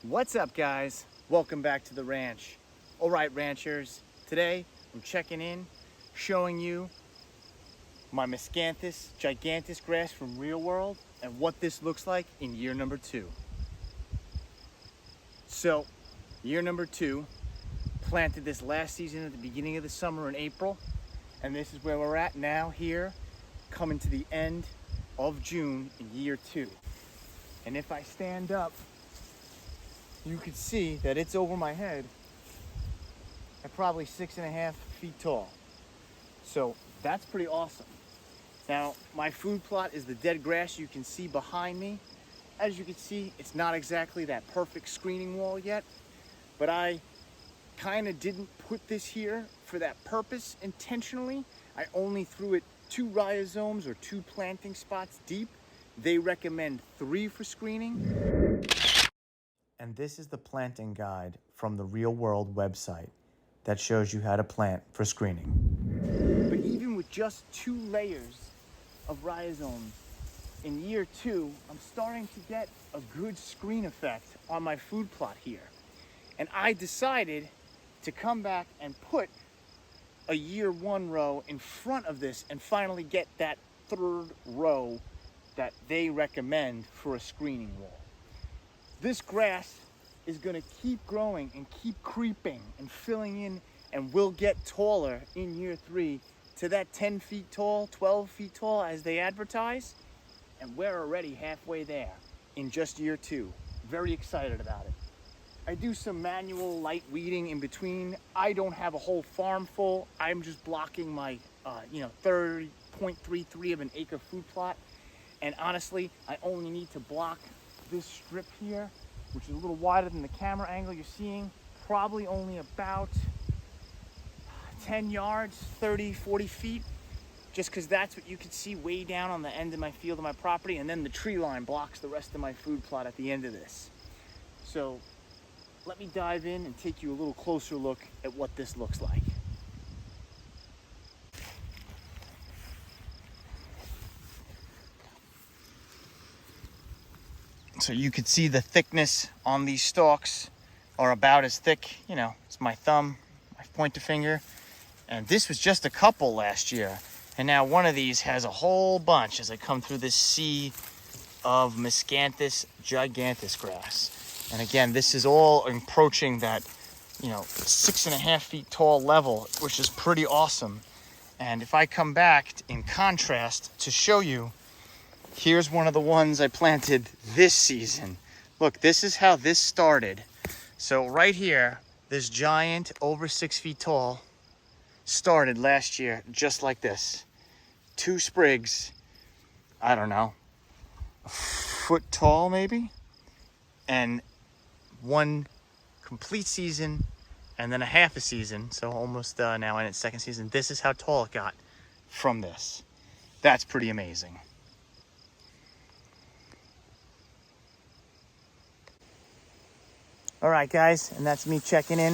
What's up, guys? Welcome back to the ranch. All right, ranchers, today I'm checking in, showing you my Miscanthus giganteus grass from Real World and what this looks like in year number 2. So, year number 2, planted this last season at the beginning of the summer in April, and this is where we're at now here, coming to the end of June in year 2. And if I stand up, you can see that it's over my head at probably 6.5 feet tall. So that's pretty awesome. Now, my food plot is the dead grass you can see behind me. As you can see, it's not exactly that perfect screening wall yet, but I kind of didn't put this here for that purpose intentionally. I only threw it 2 rhizomes or 2 planting spots deep. They recommend 3 for screening. And this is the planting guide from the Real World website that shows you how to plant for screening. But even with just 2 layers of rhizomes, in year 2, I'm starting to get a good screen effect on my food plot here. And I decided to come back and put a year 1 row in front of this and finally get that 3rd row that they recommend for a screening wall. This grass is gonna keep growing and keep creeping and filling in, and will get taller in year 3 to that 10 feet tall, 12 feet tall as they advertise. And we're already halfway there in just year 2. Very excited about it. I do some manual light weeding in between. I don't have a whole farm full. I'm just blocking my 30.33 of an acre food plot. And honestly, I only need to block this strip here, which is a little wider than the camera angle you're seeing, probably only about 10 yards, 30, 40 feet, just because that's what you can see way down on the end of my field of my property, and then the tree line blocks the rest of my food plot at the end of this. So let me dive in and take you a little closer look at what this looks like. So you can see the thickness on these stalks are about as thick, it's my thumb, my pointer finger. And this was just a couple last year. And now one of these has a whole bunch as I come through this sea of Miscanthusgiganteus grass. And again, this is all approaching that, 6.5 feet tall level, which is pretty awesome. And if I come back in contrast to show you, here's one of the ones I planted this season. Look, this is how this started. So right here, this giant over 6 feet tall started last year just like this. 2 sprigs, I don't know, a foot tall maybe, and 1 complete season and then a half a season, so almost now in its 2nd season. This is how tall it got from this. That's pretty amazing. All right, guys, and that's me checking in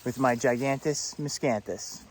with my Giganteus Miscanthus.